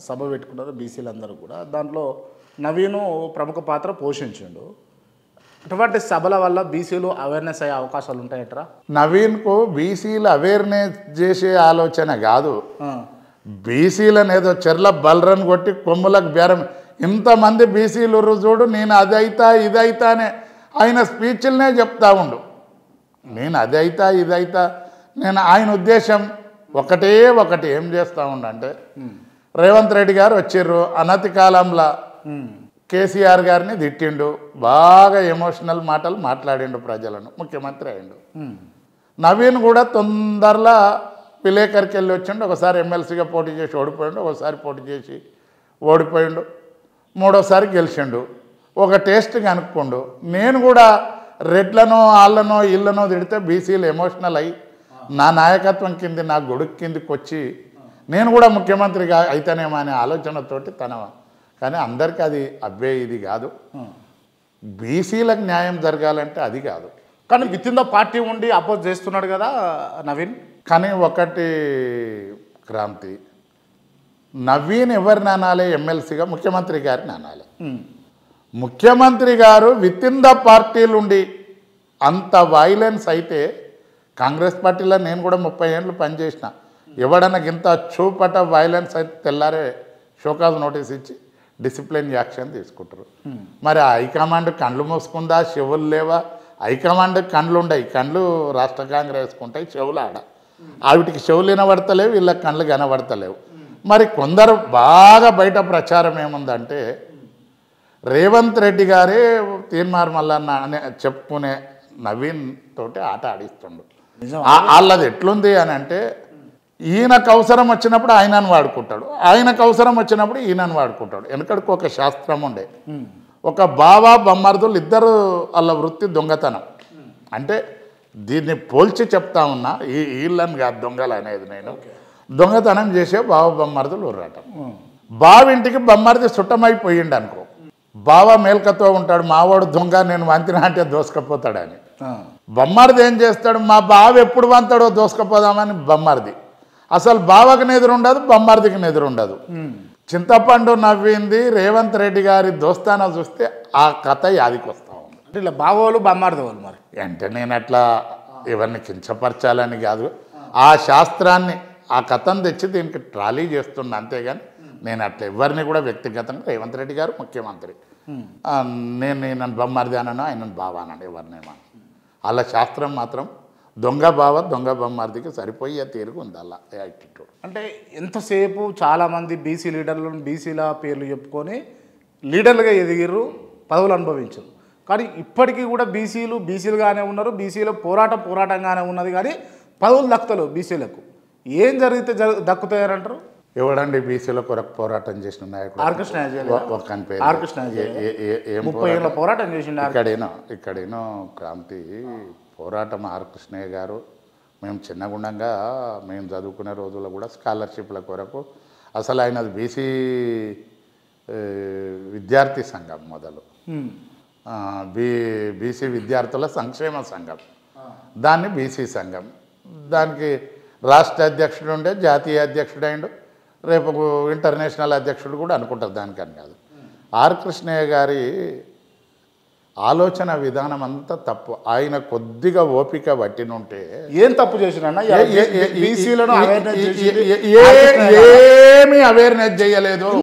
సభ పెట్టుకున్నారు బీసీలందరూ కూడా. దాంట్లో నవీను ప్రముఖ పాత్ర పోషించిండు. అటువంటి సభల వల్ల బీసీలు అవేర్నెస్ అయ్యే అవకాశాలు ఉంటాయంటారా? నవీన్కు బీసీలు అవేర్నెస్ చేసే ఆలోచన కాదు. బీసీలను ఏదో చెర్ల బలరని కొట్టి కొమ్ములకు బేరం. ఇంతమంది బీసీలు చూడు, నేను అదైతా ఇదైతా అనే ఆయన స్పీచ్లనే చెప్తా ఉండు. నేను అదైతా ఇదైతా. నేను ఆయన ఉద్దేశం ఒకటి ఏం చేస్తూ ఉండంటే, రేవంత్ రెడ్డి గారు వచ్చిర్రు, అనతి కాలంలో కేసీఆర్ గారిని తిట్టిండు, బాగా ఎమోషనల్ మాటలు మాట్లాడిండు, ప్రజలను ముఖ్యమంత్రి అయిండు. నవీన్ కూడా తొందరలో విలేకరికి వెళ్ళి వచ్చిండు. ఒకసారి ఎమ్మెల్సీగా పోటీ చేసి ఓడిపోయిండు, ఒకసారి పోటీ చేసి ఓడిపోయిండు, మూడోసారి గెలిచిండు. ఒక టేస్ట్ కనుక్కుండు. నేను కూడా రెడ్లనో వాళ్ళనో ఇళ్ళనో తిడితే బీసీలు ఎమోషనల్ అయ్యి నా నాయకత్వం కింద నా గొడుగు కిందికి వచ్చి నేను కూడా ముఖ్యమంత్రిగా అయితేనేమో అనే ఆలోచనతోటి కానీ అందరికీ అది అబ్బే ఇది కాదు. బీసీలకు న్యాయం జరగాలంటే అది కాదు. కానీ విత్ ఇన్ ద పార్టీ ఉండి అపోజ్ చేస్తున్నాడు కదా నవీన్. కానీ ఒకటి క్రాంతి, నవీన్ ఎవరిని అనాలి? ఎమ్మెల్సీగా ముఖ్యమంత్రి గారిని అనాలి. ముఖ్యమంత్రి గారు విత్ ఇన్ ద పార్టీలు ఉండి అంత వైలెన్స్ అయితే, కాంగ్రెస్ పార్టీలో నేను కూడా 30 ఏళ్ళు పనిచేసిన, ఎవడన్నా ఇంత చూపట వైలెన్స్ అయితే తెల్లారే షోకాజ్ నోటీస్ ఇచ్చి డిసిప్లిన్ యాక్షన్ తీసుకుంటారు. మరి హైకమాండ్ కండ్లు మూసుకుందా? చెవులు లేవా? హైకమాండ్ కండ్లు ఉండవు, కండ్లు రాష్ట్ర కాంగ్రెస్ వేసుకుంటాయి, చెవులు ఆడ. ఆవిటికి చెవులు వినబడతలేవు, వీళ్ళకి కండ్లు కనబడతలేవు. మరి కొందరు బాగా బయట ప్రచారం ఏముందంటే, రేవంత్ రెడ్డి గారే తీర్మార్ మల్లన్న అనే చెప్పుకునే నవీన్ తోటి ఆట ఆడిస్తుండు. వాళ్ళది ఎట్లుంది అని అంటే, ఈయనకు అవసరం వచ్చినప్పుడు ఆయనను వాడుకుంటాడు, ఆయనకు అవసరం వచ్చినప్పుడు ఈయనను వాడుకుంటాడు. వెనకడికి ఒక శాస్త్రం ఉండే, ఒక బావ బొమ్మర్దులు ఇద్దరు వాళ్ళ వృత్తి దొంగతనం. అంటే దీన్ని పోల్చి చెప్తా ఉన్నా, వీళ్ళని కాదు దొంగలు అనేది, నేను దొంగతనం చేసే బావ బొమ్మర్దులు ఉర్రాటం. బావింటికి బొమ్మర్ది సుట్టమైపోయిండు అనుకో, బావ మేల్కతో ఉంటాడు, మావాడు దొంగ నేను వంతిన అంటే దోసుకపోతాడని. బొమ్మర్ది ఏం చేస్తాడు? మా బావ ఎప్పుడు వంతాడో దోసుకపోదామని బొమ్మర్ది. అసలు బావకి నెదురుండదు, బొమ్మర్దికి నెదురుండదు. చింతపండు నవ్వింది రేవంత్ రెడ్డి గారి దోస్తానా చూస్తే ఆ కథ యాదికి వస్తూ ఉంది. అంటే ఇలా బావోలు బొమ్మార్దోలు మరి అంటే నేను అట్లా ఎవరిని కించపరచాలని కాదు, ఆ శాస్త్రాన్ని ఆ కథను తెచ్చి దీనికి ట్రాలీ చేస్తున్నా, అంతేగాని నేను అట్లా ఎవరిని కూడా వ్యక్తిగతంగా, రేవంత్ రెడ్డి గారు ముఖ్యమంత్రి, నేను బొమ్మర్ది అనను, ఆయనను బావ అన్నాడు, ఎవరినేమో. అలా శాస్త్రం మాత్రం దొంగ బావ దొంగ బొమ్మర్దికి సరిపోయే తీరుగు ఉంది అలా యాటిట్యూడ్. అంటే ఎంతసేపు చాలామంది బీసీ లీడర్లను బీసీల పేర్లు చెప్పుకొని లీడర్లుగా ఎదిగిర్రు, పదవులు అనుభవించారు. కానీ ఇప్పటికీ కూడా బీసీలుగానే ఉన్నారు, బీసీలో పోరాటంగానే ఉన్నది, కానీ పదవులు దక్కుతలేవు బీసీలకు. ఏం జరిగితే దక్కుతాయంటారు? ఎవడండి బీసీల కొరకు పోరాటం చేసిన నాయకుడు? ఆర్కృష్ణ పోరాటం చేసిండు. ఇక్కడేనో క్రాంతి పోరాటం ఆర్కృష్ణయ్య గారు. మేము చిన్నగుండంగా మేము చదువుకునే రోజుల్లో కూడా స్కాలర్షిప్ల కొరకు అసలు ఆయనది బీసీ విద్యార్థి సంఘం మొదలు, బీసీ విద్యార్థుల సంక్షేమ సంఘం, దాన్ని బీసీ సంఘం. దానికి రాష్ట్ర అధ్యక్షుడు ఉండే, జాతీయ అధ్యక్షుడు అయిండు, రేపు ఇంటర్నేషనల్ అధ్యక్షుడు కూడా అనుకుంటారు. దానికని కాదు, ఆర్ కృష్ణయ్య గారి ఆలోచన విధానం అంతా తప్పు. ఆయన కొద్దిగా ఓపిక పట్టినుంటే ఏం తప్పు చేసినా ఏమీ అవేర్నెస్ చేయలేదు.